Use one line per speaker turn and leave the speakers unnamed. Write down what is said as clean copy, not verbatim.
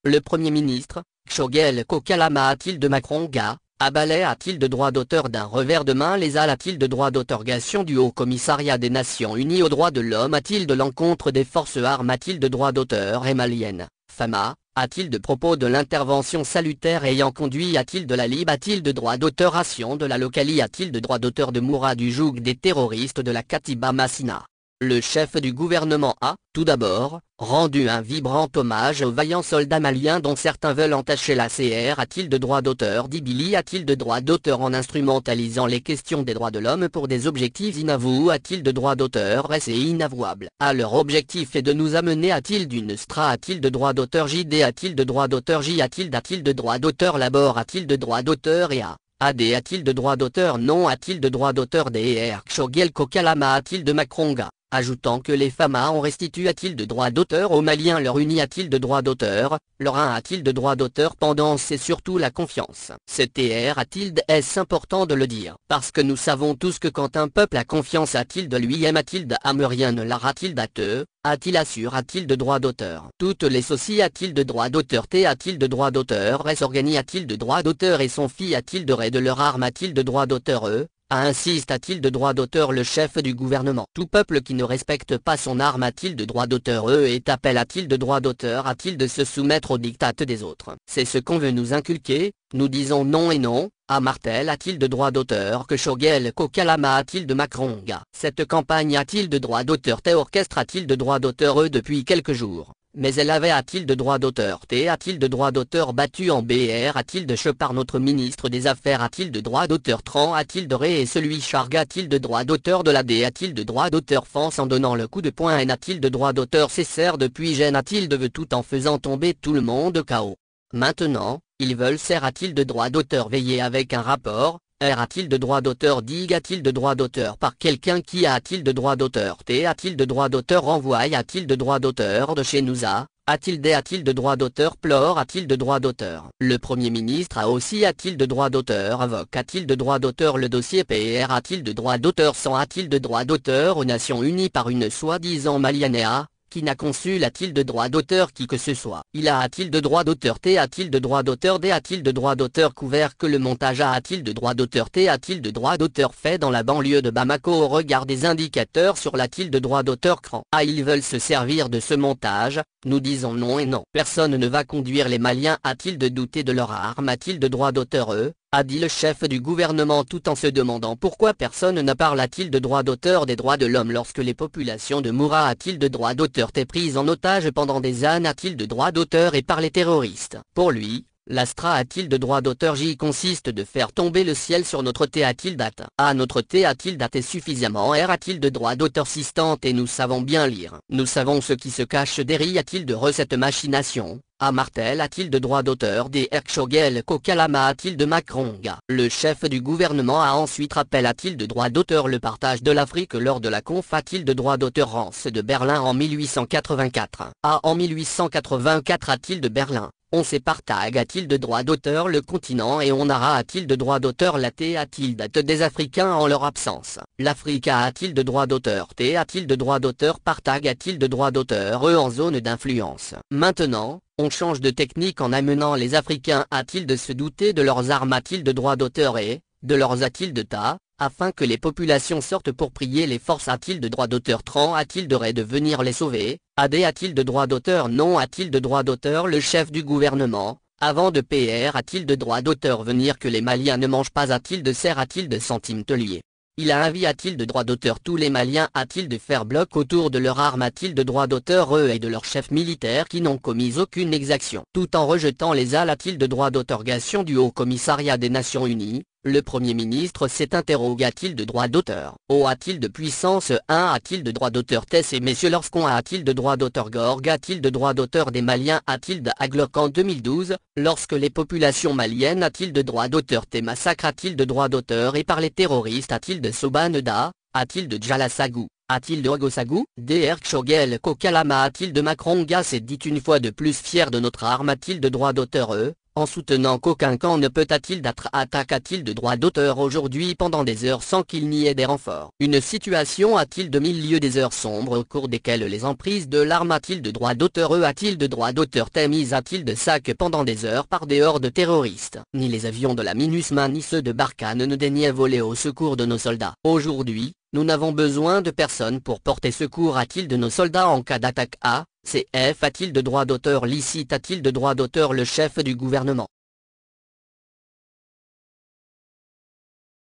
Le Premier ministre, Kshogel Kokalama a-t-il de Makronga, abalait a-t-il de droit d'auteur d'un revers de main les a-t-il de droit d'autorisation du Haut Commissariat des Nations Unies aux droits de l'homme a-t-il de l'encontre des forces armes a-t-il de droit d'auteur et malienne, Fama, a-t-il de propos de l'intervention salutaire ayant conduit a-t-il de la Lib a-t-il de droit d'autorisation de la Locali a-t-il de droit d'auteur de Moura du joug des terroristes de la Katiba Massina. Le chef du gouvernement a, tout d'abord, rendu un vibrant hommage aux vaillants soldats maliens dont certains veulent entacher la CR a-t-il de droit d'auteur Dibili a-t-il de droit d'auteur en instrumentalisant les questions des droits de l'homme pour des objectifs inavoués a-t-il de droit d'auteur et inavouable. Leur objectif est de nous amener a-t-il d'une stra a-t-il de droit d'auteur JD a-t-il de droit d'auteur J a-t-il de droit d'auteur Labor a-t-il de droit d'auteur et AD a-t-il de droit d'auteur non a-t-il de droit d'auteur DR Kshogel Kokalama a-t-il de Makronga, ajoutant que les FAMA ont restitué a-t-il de droit d'auteur aux Maliens leur uni a-t-il de droit d'auteur, leur un a-t-il de droit d'auteur pendant c'est surtout la confiance. C'est TR a-t-il est-ce important de le dire parce que nous savons tous que quand un peuple a confiance a-t-il de lui-même a-t-il d'âme rien ne l'aura-t-il d'ateux, a-t-il assure a-t-il de droit d'auteur. Toutes les soci a-t-il de droit d'auteur T a-t-il de droit d'auteur S organi a-t-il de droit d'auteur et son fille a-t-il de raid de leur arme a-t-il de droit d'auteur insiste a-t-il de droit d'auteur le chef du gouvernement. Tout peuple qui ne respecte pas son arme a-t-il de droit d'auteur est appel a-t-il de droit d'auteur a-t-il de se soumettre aux diktats des autres. C'est ce qu'on veut nous inculquer, nous disons non et non. Martel a-t-il de droit d'auteur que Kshogel Kokalama a-t-il de Makronga. Cette campagne a-t-il de droit d'auteur T orchestre a-t-il de droit d'auteur depuis quelques jours. Mais elle avait a-t-il de droit d'auteur T a-t-il de droit d'auteur battu en BR a-t-il de che par notre ministre des Affaires a-t-il de droit d'auteur Tran a-t-il de Ré et celui Charga a-t-il de droit d'auteur de la D a-t-il de droit d'auteur France en donnant le coup de poing N a-t-il de droit d'auteur Césaire depuis Gênes a-t-il de veut tout en faisant tomber tout le monde KO. Maintenant, ils veulent Serre a-t-il de droit d'auteur veiller avec un rapport, R a-t-il de droit d'auteur Dig a-t-il de droit d'auteur par quelqu'un qui a-t-il de droit d'auteur T a-t-il de droit d'auteur Renvoie a-t-il de droit d'auteur de chez nous a-t-il de droit d'auteur Plore a-t-il de droit d'auteur. Le Premier ministre a aussi a-t-il de droit d'auteur Avoc a-t-il de droit d'auteur le dossier PR a-t-il de droit d'auteur Sans a-t-il de droit d'auteur aux Nations Unies par une soi-disant Malienne qui n'a conçu a-t-il de droit d'auteur qui que ce soit. Il a-t-il de droit d'auteur T a-t-il de droit d'auteur D a-t-il de droit d'auteur couvert que le montage a-t-il de droit d'auteur T a-t-il de droit d'auteur fait dans la banlieue de Bamako au regard des indicateurs sur l'a-t-il de droit d'auteur cran. Ils veulent se servir de ce montage, nous disons non et non. Personne ne va conduire les Maliens a-t-il de douter de leur arme a-t-il de droit d'auteur a dit le chef du gouvernement tout en se demandant pourquoi personne ne parle a-t-il de droit d'auteur des droits de l'homme lorsque les populations de Moura a-t-il de droit d'auteur t'es prise en otage pendant des années a-t-il de droit d'auteur et par les terroristes. Pour lui, l'Astra a-t-il de droit d'auteur J consiste de faire tomber le ciel sur notre T a-t-il date. Notre T a-t-il date suffisamment R a-t-il de droit d'auteur sistante et nous savons bien lire. Nous savons ce qui se cache derrière a-t-il de recette machination. Martel a-t-il de droit d'auteur DR Kshogel Kokalama a-t-il de Makronga. Le chef du gouvernement a ensuite rappel a-t-il de droit d'auteur le partage de l'Afrique lors de la conf a-t-il de droit d'auteur Rance de Berlin en 1884. En 1884 a-t-il de Berlin. On s'épartage a-t-il de droit d'auteur le continent et on aura a-t-il de droit d'auteur la T a-t-il date des Africains en leur absence. L'Afrique a-t-il de droit d'auteur T a-t-il de droit d'auteur partage a-t-il de droit d'auteur en zone d'influence. Maintenant, on change de technique en amenant les Africains a-t-il de se douter de leurs armes a-t-il de droit d'auteur et, de leurs a-t-il de tas, afin que les populations sortent pour prier les forces a-t-il de droit d'auteur Tran a-t-il de raid de venir les sauver, AD a-t-il de droit d'auteur non a-t-il de droit d'auteur le chef du gouvernement, avant de PR a-t-il de droit d'auteur venir que les Maliens ne mangent pas a-t-il de serre a-t-il de centimes teliers. Il a avis a-t-il de droit d'auteur tous les Maliens a-t-il de faire bloc autour de leur arme a-t-il de droit d'auteur et de leurs chefs militaires qui n'ont commis aucune exaction. Tout en rejetant les a-t-il de droit d'autorisation du Haut Commissariat des Nations Unies. Le Premier ministre s'est interrogé a-t-il de droit d'auteur a-t-il de puissance 1 a-t-il de droit d'auteur Tess et messieurs lorsqu'on a-t-il de droit d'auteur Gorg a-t-il de droit d'auteur des Maliens a-t-il de Aglock en 2012 lorsque les populations maliennes a-t-il de droit d'auteur T massacre a-t-il de droit d'auteur et par les terroristes a-t-il de Sobaneda a-t-il de Djalasagou a-t-il de Ogosagou DR Kshogel Kokalama a-t-il de Makronga s'est dit une fois de plus fier de notre arme a-t-il de droit d'auteur en soutenant qu'aucun camp ne peut d'être attaque de droit d'auteur aujourd'hui pendant des heures sans qu'il n'y ait des renforts. Une situation de milieu des heures sombres au cours desquelles les emprises de l'arme de droit d'auteur de droit d'auteur Thémis de sac pendant des heures par des hordes terroristes. Ni les avions de la MINUSMA ni ceux de Barkhane ne daignaient voler au secours de nos soldats. Aujourd'hui, nous n'avons besoin de personne pour porter secours de nos soldats en cas d'attaque. CF a-t-il de droit d'auteur licite? A-t-il de droit d'auteur le chef du gouvernement?